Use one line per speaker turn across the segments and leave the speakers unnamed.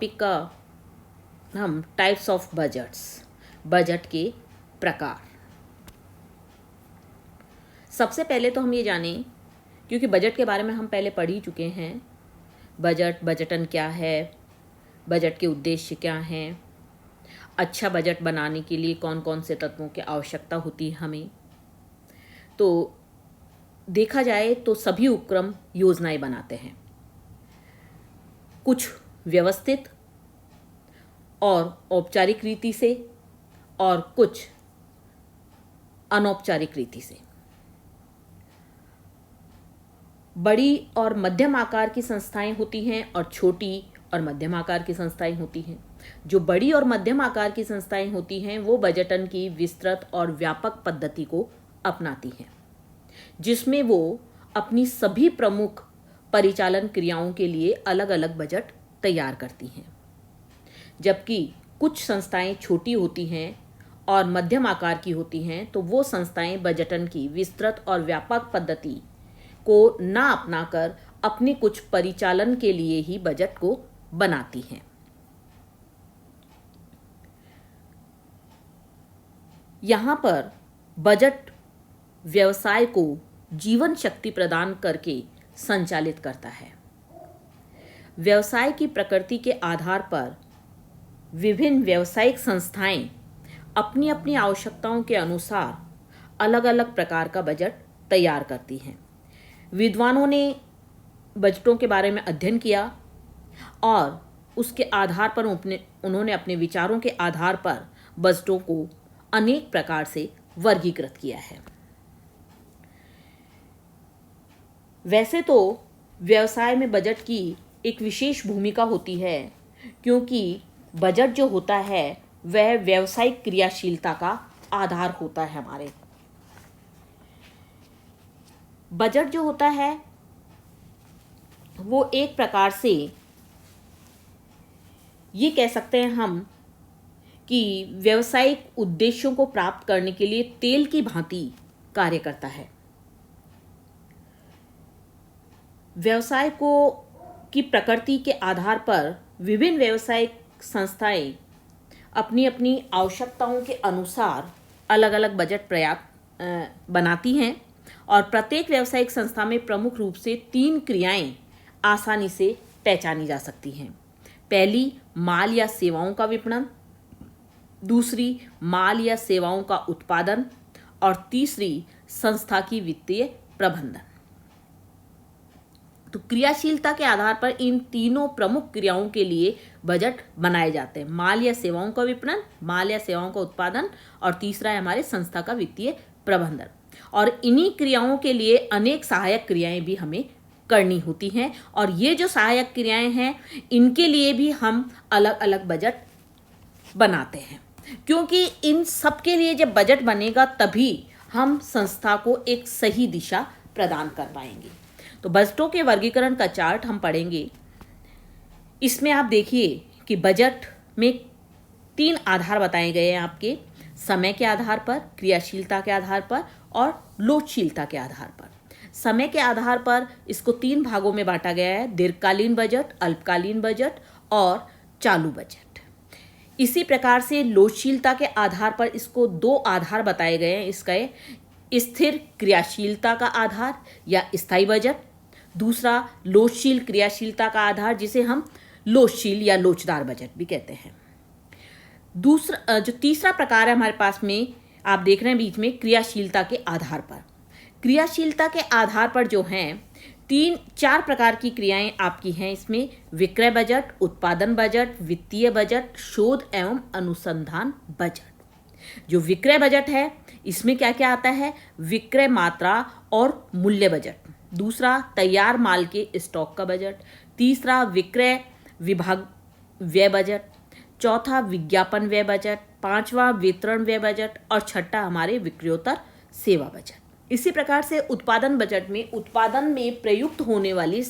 Pick हम types of budget के प्रकार। सबसे पहले तो हम ये जानें, क्योंकि बजट के बारे में हम पहले पढ़ ही चुके हैं, बजटन क्या है, बजट के उद्देश्य क्या हैं, अच्छा बजट बनाने के लिए कौन कौन से तत्वों की आवश्यकता होती है हमें। तो देखा जाए तो सभी उपक्रम योजनाएं बनाते हैं, कुछ व्यवस्थित और औपचारिक रीति से और कुछ अनौपचारिक रीति से। बड़ी और मध्यम आकार की संस्थाएं होती हैं और छोटी और मध्यम आकार की संस्थाएं होती हैं। जो बड़ी और मध्यम आकार की संस्थाएं होती हैं वो बजटन की विस्तृत और व्यापक पद्धति को अपनाती हैं, जिसमें वो अपनी सभी प्रमुख परिचालन क्रियाओं के लिए अलग अलग बजट तैयार करती हैं। जबकि कुछ संस्थाएं छोटी होती हैं और मध्यम आकार की होती हैं, तो वो संस्थाएं बजटन की विस्तृत और व्यापक पद्धति को ना अपनाकर अपने कुछ परिचालन के लिए ही बजट को बनाती हैं। यहाँ पर बजट व्यवसाय को जीवन शक्ति प्रदान करके संचालित करता है। व्यवसाय की प्रकृति के आधार पर विभिन्न व्यावसायिक संस्थाएं अपनी अपनी आवश्यकताओं के अनुसार अलग अलग प्रकार का बजट तैयार करती हैं। विद्वानों ने बजटों के बारे में अध्ययन किया और उसके आधार पर उन्होंने अपने विचारों के आधार पर बजटों को अनेक प्रकार से वर्गीकृत किया है। वैसे तो व्यवसाय में बजट की एक विशेष भूमिका होती है, क्योंकि बजट जो होता है वह व्यावसायिक क्रियाशीलता का आधार होता है। हमारे बजट जो होता है वो एक प्रकार से ये कह सकते हैं हम कि व्यावसायिक उद्देश्यों को प्राप्त करने के लिए तेल की भांति कार्य करता है। व्यवसाय की प्रकृति के आधार पर विभिन्न व्यावसायिक संस्थाएं अपनी अपनी आवश्यकताओं के अनुसार अलग अलग बजट बनाती हैं और प्रत्येक व्यावसायिक संस्था में प्रमुख रूप से 3 क्रियाएं आसानी से पहचानी जा सकती हैं। पहली, माल या सेवाओं का विपणन, दूसरी, माल या सेवाओं का उत्पादन और तीसरी, संस्था की वित्तीय प्रबंधन। तो क्रियाशीलता के आधार पर इन तीनों प्रमुख क्रियाओं के लिए बजट बनाए जाते हैं। माल या सेवाओं का विपणन, माल या सेवाओं का उत्पादन और तीसरा है हमारे संस्था का वित्तीय प्रबंधन। और इन्हीं क्रियाओं के लिए अनेक सहायक क्रियाएं भी हमें करनी होती हैं और ये जो सहायक क्रियाएं हैं इनके लिए भी हम अलग अलग बजट बनाते हैं, क्योंकि इन सब के लिए जब बजट बनेगा तभी हम संस्था को एक सही दिशा प्रदान कर पाएंगे। तो बजटों के वर्गीकरण का चार्ट हम पढ़ेंगे। इसमें आप देखिए कि बजट में 3 आधार बताए गए हैं आपके, समय के आधार पर, क्रियाशीलता के आधार पर और लोचशीलता के आधार पर। समय के आधार पर इसको 3 भागों में बांटा गया है, दीर्घकालीन बजट, अल्पकालीन बजट और चालू बजट। इसी प्रकार से लोचशीलता के आधार पर इसको 2 आधार बताए गए हैं। इसका स्थिर क्रियाशीलता का आधार या स्थायी बजट, दूसरा लोचशील क्रियाशीलता का आधार जिसे हम लोचशील या लोचदार बजट भी कहते हैं। दूसरा जो तीसरा प्रकार है हमारे पास में आप देख रहे हैं बीच में, क्रियाशीलता के आधार पर। क्रियाशीलता के आधार पर जो हैं 4 प्रकार की क्रियाएं आपकी हैं इसमें, विक्रय बजट, उत्पादन बजट, वित्तीय बजट, शोध एवं अनुसंधान बजट। जो विक्रय बजट है इसमें क्या क्या आता है, विक्रय मात्रा और मूल्य बजट, दूसरा तैयार माल के स्टॉक का बजट, तीसरा विक्रय विभाग व्यय बजट, चौथा विज्ञापन व्यय बजट, पांचवा वितरण व्यय बजट और छठा हमारे विक्रयोत्तर सेवा बजट। इसी प्रकार से उत्पादन बजट में उत्पादन में प्रयुक्त होने वाली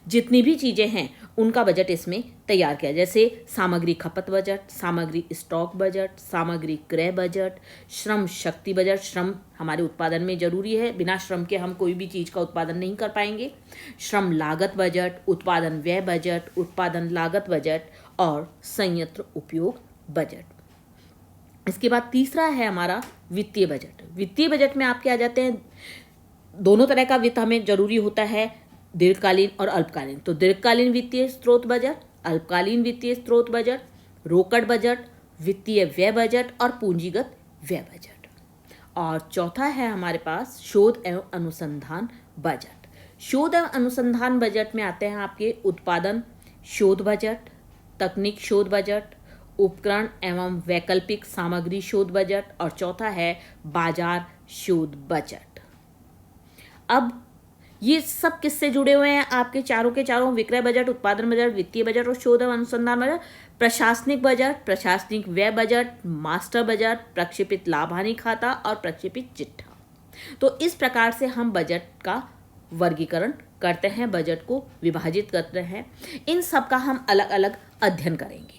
जितनी भी चीज़ें हैं उनका बजट इसमें तैयार किया, जैसे सामग्री खपत बजट, सामग्री स्टॉक बजट, सामग्री क्रय बजट, श्रम शक्ति बजट। श्रम हमारे उत्पादन में जरूरी है, बिना श्रम के हम कोई भी चीज़ का उत्पादन नहीं कर पाएंगे। श्रम लागत बजट, उत्पादन व्यय बजट, उत्पादन लागत बजट और संयंत्र उपयोग बजट। इसके बाद तीसरा है हमारा वित्तीय बजट। वित्तीय बजट में आपके आ जाते हैं, दोनों तरह का वित्त हमें जरूरी होता है, दीर्घकालीन और अल्पकालीन। तो दीर्घकालीन वित्तीय स्रोत बजट, अल्पकालीन वित्तीय स्रोत बजट, रोकड़ बजट, वित्तीय व्यय बजट और पूंजीगत व्यय बजट। और चौथा है हमारे पास शोध एवं अनुसंधान बजट। शोध एवं अनुसंधान बजट में आते हैं आपके उत्पादन शोध बजट, तकनीक शोध बजट, उपकरण एवं वैकल्पिक सामग्री शोध बजट और चौथा है बाजार शोध बजट। अब ये सब किससे जुड़े हुए हैं? आपके चारों के चारों, विक्रय बजट, उत्पादन बजट, वित्तीय बजट और शोध एवं अनुसंधान बजट, प्रशासनिक बजट, प्रशासनिक व्यय बजट, मास्टर बजट, प्रक्षेपित लाभ हानि खाता और प्रक्षेपित चिट्ठा। तो इस प्रकार से हम बजट का वर्गीकरण करते हैं, बजट को विभाजित करते हैं। इन सब का हम अलग अलग अध्ययन करेंगे।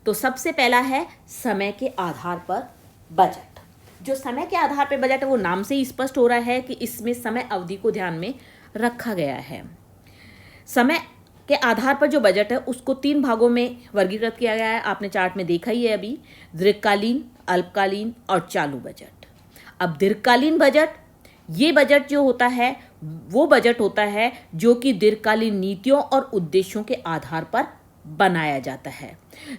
तो सबसे पहला है समय के आधार पर बजट। जो समय के आधार पर बजट है वो नाम से ही स्पष्ट हो रहा है कि इसमें समय अवधि को ध्यान में रखा गया है। समय के आधार पर जो बजट है उसको 3 भागों में वर्गीकृत किया गया है। आपने चार्ट में देखा ही है अभी, दीर्घकालीन, अल्पकालीन और चालू बजट। अब दीर्घकालीन बजट, ये बजट जो होता है वो बजट होता है जो कि दीर्घकालीन नीतियों और उद्देश्यों के आधार पर बनाया जाता है,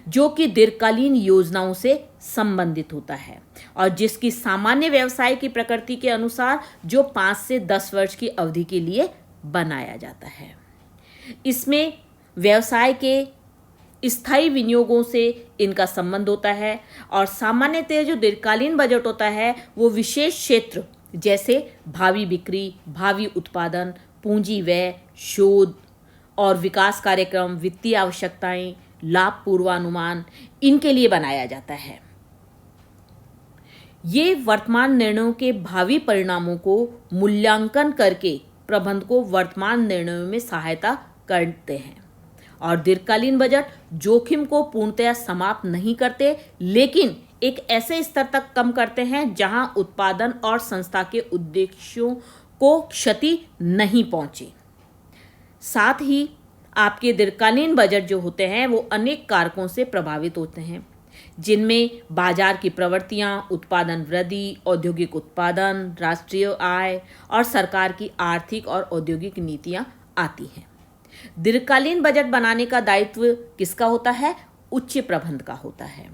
जो कि दीर्घकालीन योजनाओं से संबंधित होता है और जिसकी सामान्य व्यवसाय की प्रकृति के अनुसार जो 5 से 10 वर्ष की अवधि के लिए बनाया जाता है। इसमें व्यवसाय के स्थायी विनियोगों से इनका संबंध होता है और सामान्यतः जो दीर्घकालीन बजट होता है वो विशेष क्षेत्र जैसे भावी बिक्री, भावी उत्पादन, पूंजी व्यय, शोध और विकास कार्यक्रम, वित्तीय आवश्यकताएं, लाभ पूर्वानुमान, इनके लिए बनाया जाता है। ये वर्तमान निर्णयों के भावी परिणामों को मूल्यांकन करके प्रबंधन को वर्तमान निर्णयों में सहायता करते हैं। और दीर्घकालीन बजट जोखिम को पूर्णतया समाप्त नहीं करते, लेकिन एक ऐसे स्तर तक कम करते हैं जहां उत्पादन और संस्था के उद्देश्यों को क्षति नहीं पहुंचे। साथ ही आपके दीर्घकालीन बजट जो होते हैं वो अनेक कारकों से प्रभावित होते हैं, जिनमें बाजार की प्रवृत्तियां, उत्पादन वृद्धि, औद्योगिक उत्पादन, राष्ट्रीय आय और सरकार की आर्थिक और औद्योगिक नीतियां आती हैं। दीर्घकालीन बजट बनाने का दायित्व किसका होता है? उच्च प्रबंधन का होता है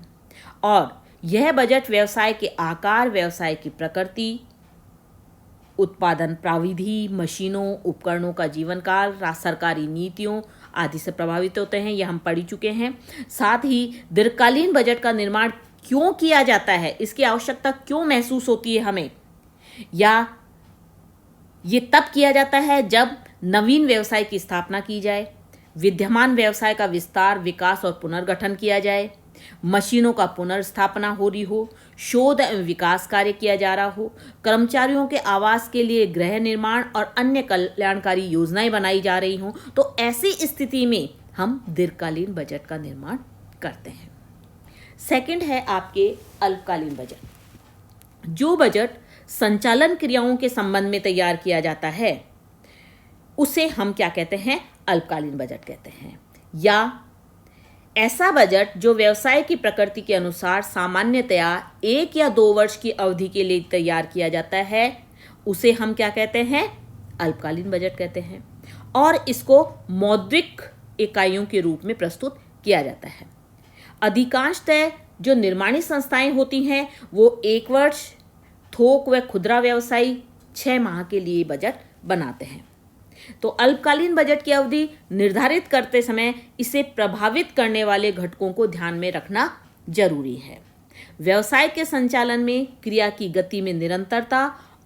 और यह बजट व्यवसाय के आकार, व्यवसाय की प्रकृति, उत्पादन प्राविधि, मशीनों, उपकरणों का जीवन काल, सरकारी नीतियों आदि से प्रभावित होते हैं। यह हम पढ़ चुके हैं। साथ ही दीर्घकालीन बजट का निर्माण क्यों किया जाता है, इसकी आवश्यकता क्यों महसूस होती है हमें, या ये तब किया जाता है जब नवीन व्यवसाय की स्थापना की जाए, विद्यमान व्यवसाय का विस्तार, विकास और पुनर्गठन किया जाए, मशीनों का पुनर्स्थापना हो रही हो, शोध एवं विकास कार्य किया जा रहा हो, कर्मचारियों के आवास के लिए गृह निर्माण और अन्य कल्याणकारी योजनाएं बनाई जा रही हों। तो ऐसी स्थिति में हम दीर्घकालीन बजट का निर्माण करते हैं। सेकंड है आपके अल्पकालीन बजट। जो बजट संचालन क्रियाओं के संबंध में तैयार किया जाता है उसे हम क्या कहते हैं? अल्पकालीन बजट कहते हैं। या ऐसा बजट जो व्यवसाय की प्रकृति के अनुसार सामान्यतया 1 या 2 वर्ष की अवधि के लिए तैयार किया जाता है उसे हम क्या कहते हैं? अल्पकालीन बजट कहते हैं। और इसको मौद्रिक इकाइयों के रूप में प्रस्तुत किया जाता है। अधिकांशतः जो निर्माणी संस्थाएं होती हैं वो 1 वर्ष, थोक व खुदरा व्यवसायी 6 माह के लिए बजट बनाते हैं। तो अल्पकालीन बजट की अवधि निर्धारित करते समय इसे प्रभावित करने वाले घटकों को ध्यान में रखना जरूरी है। व्यवसाय के संचालन में क्रिया की गति में निरंतरता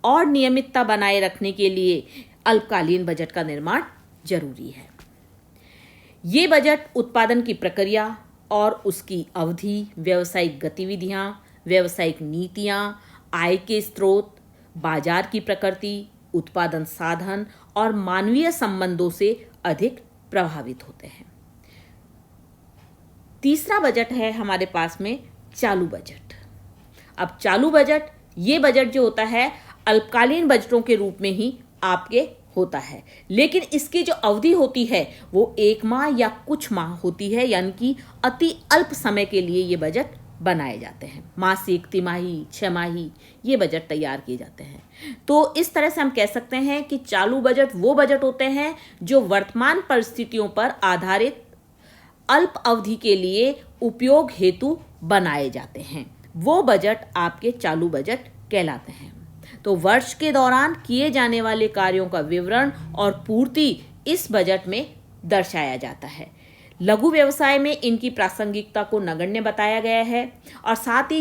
और नियमितता बनाए रखने के लिए अल्पकालीन बजट का निर्माण जरूरी है। ये बजट उत्पादन की प्रक्रिया और उसकी अवधि, व्यावसायिक गतिविधियां, व्यावसायिक नीतियां, आय के स्रोत, बाजार की प्रकृति, उत्पादन साधन और मानवीय संबंधों से अधिक प्रभावित होते हैं। तीसरा बजट है हमारे पास में चालू बजट। अब चालू बजट, ये बजट जो होता है अल्पकालीन बजटों के रूप में ही आपके होता है, लेकिन इसकी जो अवधि होती है वो 1 माह या कुछ माह होती है, यानी कि अति अल्प समय के लिए ये बजट बनाए जाते हैं। मासिक, तिमाही, 6 माही ये बजट तैयार किए जाते हैं। तो इस तरह से हम कह सकते हैं कि चालू बजट वो बजट होते हैं जो वर्तमान परिस्थितियों पर आधारित अल्प अवधि के लिए उपयोग हेतु बनाए जाते हैं। वो बजट आपके चालू बजट कहलाते हैं। तो वर्ष के दौरान किए जाने वाले कार्यों का विवरण और पूर्ति इस बजट में दर्शाया जाता है। लघु व्यवसाय में इनकी प्रासंगिकता को नगण्य बताया गया है और साथ ही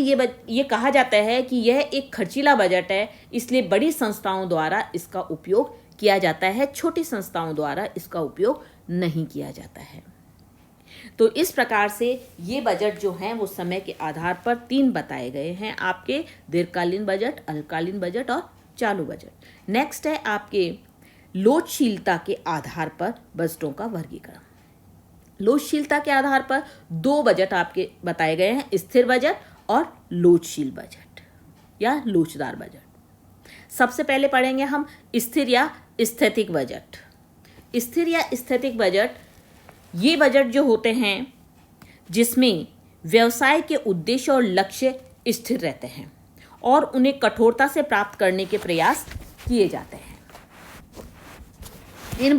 ये कहा जाता है कि यह एक खर्चीला बजट है, इसलिए बड़ी संस्थाओं द्वारा इसका उपयोग किया जाता है, छोटी संस्थाओं द्वारा इसका उपयोग नहीं किया जाता है। तो इस प्रकार से ये बजट जो हैं वो समय के आधार पर 3 बताए गए हैं आपके: दीर्घकालीन बजट, अल्पकालीन बजट और चालू बजट। नेक्स्ट है आपके लोचशीलता के आधार पर बजटों का वर्गीकरण। लोचशीलता के आधार पर 2 बजट आपके बताए गए हैं: स्थिर बजट और लोचशील बजट या लोचदार बजट। सबसे पहले पढ़ेंगे हम स्थिर या स्थैतिक बजट। स्थिर या स्थैतिक बजट ये बजट जो होते हैं जिसमें व्यवसाय के उद्देश्य और लक्ष्य स्थिर रहते हैं और उन्हें कठोरता से प्राप्त करने के प्रयास किए जाते हैं। इन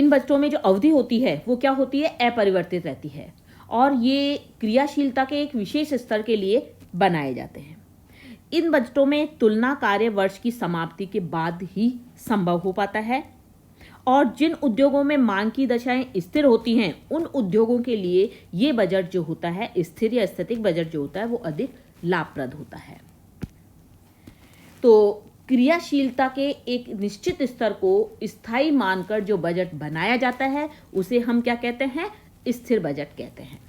बजटों में जो अवधि होती है वो क्या होती है? अपरिवर्तित रहती है और ये क्रियाशीलता के एक विशेष स्तर के लिए बनाए जाते हैं। इन बजटों में तुलना कार्य वर्ष की समाप्ति के बाद ही संभव हो पाता है और जिन उद्योगों में मांग की दशाएं स्थिर होती हैं उन उद्योगों के लिए ये बजट जो होता है, स्थिर या स्थैतिक बजट जो होता है, वो अधिक लाभप्रद होता है। तो क्रियाशीलता के एक निश्चित स्तर को स्थायी मानकर जो बजट बनाया जाता है उसे हम क्या कहते हैं? स्थिर बजट कहते हैं।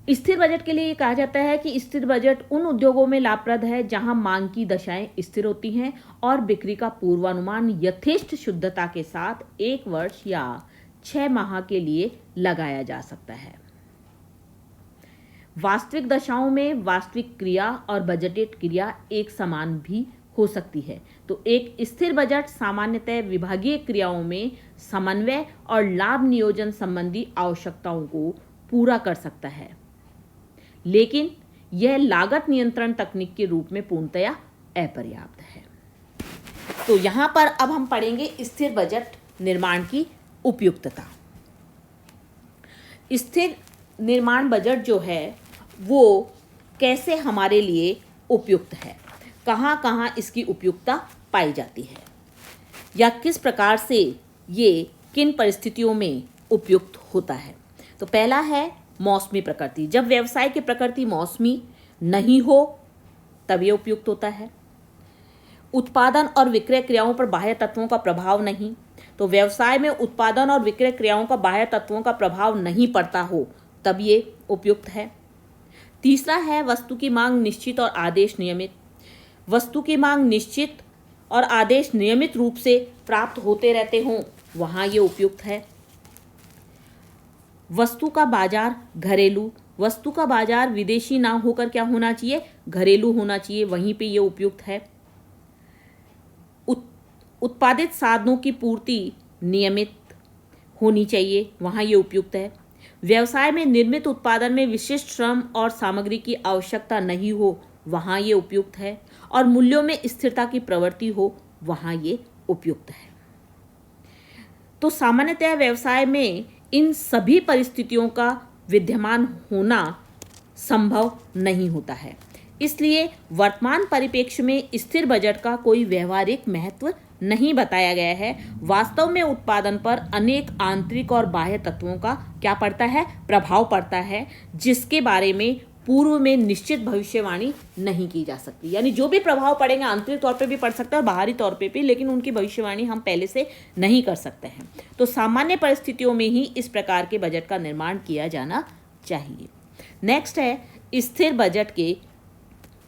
स्थिर बजट के लिए कहा जाता है कि स्थिर बजट उन उद्योगों में लाभप्रद है जहां मांग की दशाएं स्थिर होती हैं और बिक्री का पूर्वानुमान यथेष्ट शुद्धता के साथ 1 वर्ष या 6 माह के लिए लगाया जा सकता है। वास्तविक दशाओं में वास्तविक क्रिया और बजटेड क्रिया एक समान भी हो सकती है। तो एक स्थिर बजट सामान्यतः विभागीय क्रियाओं में समन्वय और लाभ नियोजन संबंधी आवश्यकताओं को पूरा कर सकता है, लेकिन यह लागत नियंत्रण तकनीक के रूप में पूर्णतया अपर्याप्त है। तो यहां पर अब हम पढ़ेंगे स्थिर बजट निर्माण की उपयुक्तता। स्थिर निर्माण बजट जो है वो कैसे हमारे लिए उपयुक्त है, कहां कहां इसकी उपयुक्तता पाई जाती है या किस प्रकार से ये किन परिस्थितियों में उपयुक्त होता है। तो पहला है मौसमी प्रकृति। जब व्यवसाय की प्रकृति मौसमी नहीं हो तब ये उपयुक्त होता है। उत्पादन और विक्रय क्रियाओं पर बाह्य तत्वों का प्रभाव नहीं, तो व्यवसाय में उत्पादन और विक्रय क्रियाओं का बाह्य तत्वों का प्रभाव नहीं पड़ता हो तब ये उपयुक्त है। तीसरा है वस्तु की मांग निश्चित और आदेश नियमित। वस्तु की मांग निश्चित और आदेश नियमित रूप से प्राप्त होते रहते हों वहां ये उपयुक्त है। वस्तु का बाजार घरेलू, वस्तु का बाजार विदेशी ना होकर क्या होना चाहिए? घरेलू होना चाहिए, वहीं पे ये उपयुक्त है। उत्पादित साधनों की पूर्ति नियमित होनी चाहिए, वहाँ ये उपयुक्त है। व्यवसाय में निर्मित उत्पादन में विशिष्ट श्रम और सामग्री की आवश्यकता नहीं हो, वहाँ ये उपयुक्त है। और मूल्यों में स्थिरता की प्रवृत्ति हो, वहाँ ये उपयुक्त है। तो सामान्यतः व्यवसाय में इन सभी परिस्थितियों का विद्यमान होना संभव नहीं होता है, इसलिए वर्तमान परिप्रेक्ष्य में स्थिर बजट का कोई व्यवहारिक महत्व नहीं बताया गया है। वास्तव में उत्पादन पर अनेक आंतरिक और बाह्य तत्वों का क्या पड़ता है? प्रभाव पड़ता है, जिसके बारे में पूर्व में निश्चित भविष्यवाणी नहीं की जा सकती। यानी जो भी प्रभाव पड़ेगा आंतरिक तौर पे भी पड़ सकता है और बाहरी तौर पे भी, लेकिन उनकी भविष्यवाणी हम पहले से नहीं कर सकते हैं। तो सामान्य परिस्थितियों में ही इस प्रकार के बजट का निर्माण किया जाना चाहिए। नेक्स्ट है स्थिर बजट के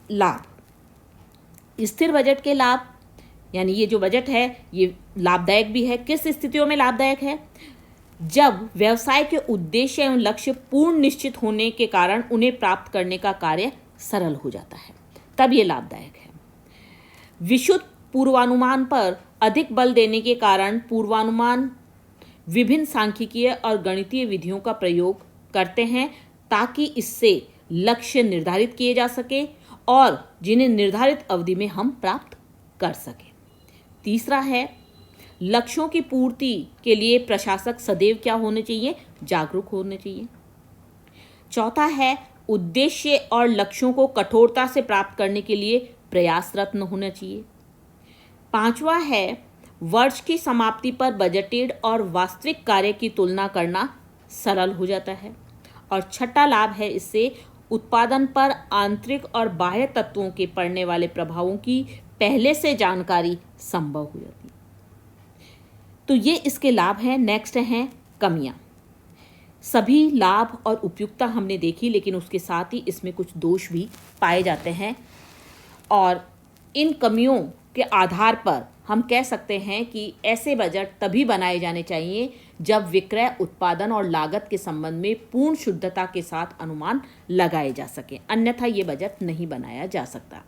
लाभ। स्थिर बजट के लाभ यानी ये जो बजट है ये लाभदायक भी है। किस स्थितियों में लाभदायक है? जब व्यवसाय के उद्देश्य एवं लक्ष्य पूर्ण निश्चित होने के कारण उन्हें प्राप्त करने का कार्य सरल हो जाता है, तब ये लाभदायक है। विशुद्ध पूर्वानुमान पर अधिक बल देने के कारण पूर्वानुमान विभिन्न सांख्यिकीय और गणितीय विधियों का प्रयोग करते हैं ताकि इससे लक्ष्य निर्धारित किए जा सके और जिन्हें निर्धारित अवधि में हम प्राप्त कर सकें। तीसरा है, लक्ष्यों की पूर्ति के लिए प्रशासक सदैव क्या होने चाहिए? जागरूक होने चाहिए। चौथा है, उद्देश्य और लक्ष्यों को कठोरता से प्राप्त करने के लिए प्रयासरत होना चाहिए। पांचवा है, वर्ष की समाप्ति पर बजटेड और वास्तविक कार्य की तुलना करना सरल हो जाता है। और छठा लाभ है, इससे उत्पादन पर आंतरिक और बाह्य तत्वों के पड़ने वाले प्रभावों की पहले से जानकारी संभव हो जाती है। तो ये इसके लाभ हैं। नेक्स्ट हैं कमियां। सभी लाभ और उपयुक्तता हमने देखी, लेकिन उसके साथ ही इसमें कुछ दोष भी पाए जाते हैं और इन कमियों के आधार पर हम कह सकते हैं कि ऐसे बजट तभी बनाए जाने चाहिए जब विक्रय, उत्पादन और लागत के संबंध में पूर्ण शुद्धता के साथ अनुमान लगाए जा सके, अन्यथा ये बजट नहीं बनाया जा सकता।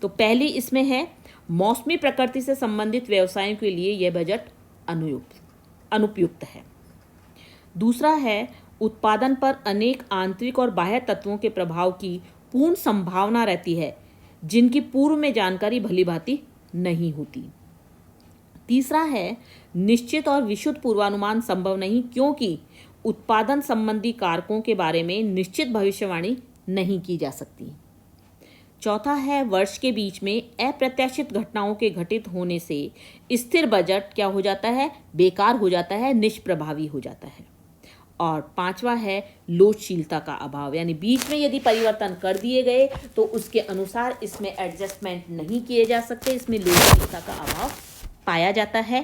तो पहली इसमें है, मौसमी प्रकृति से संबंधित व्यवसायों के लिए यह बजट अनुपयुक्त है। दूसरा है, उत्पादन पर अनेक आंतरिक और बाह्य तत्वों के प्रभाव की पूर्ण संभावना रहती है जिनकी पूर्व में जानकारी भलीभांति नहीं होती। तीसरा है, निश्चित और विशुद्ध पूर्वानुमान संभव नहीं क्योंकि उत्पादन संबंधी कारकों के बारे में निश्चित भविष्यवाणी नहीं की जा सकती। चौथा है, वर्ष के बीच में अप्रत्याशित घटनाओं के घटित होने से स्थिर बजट क्या हो जाता है? बेकार हो जाता है, निष्प्रभावी हो जाता है। और पांचवा है, लोचशीलता का अभाव, यानी बीच में यदि परिवर्तन कर दिए गए तो उसके अनुसार इसमें एडजस्टमेंट नहीं किए जा सकते, इसमें लोचशीलता का अभाव पाया जाता है।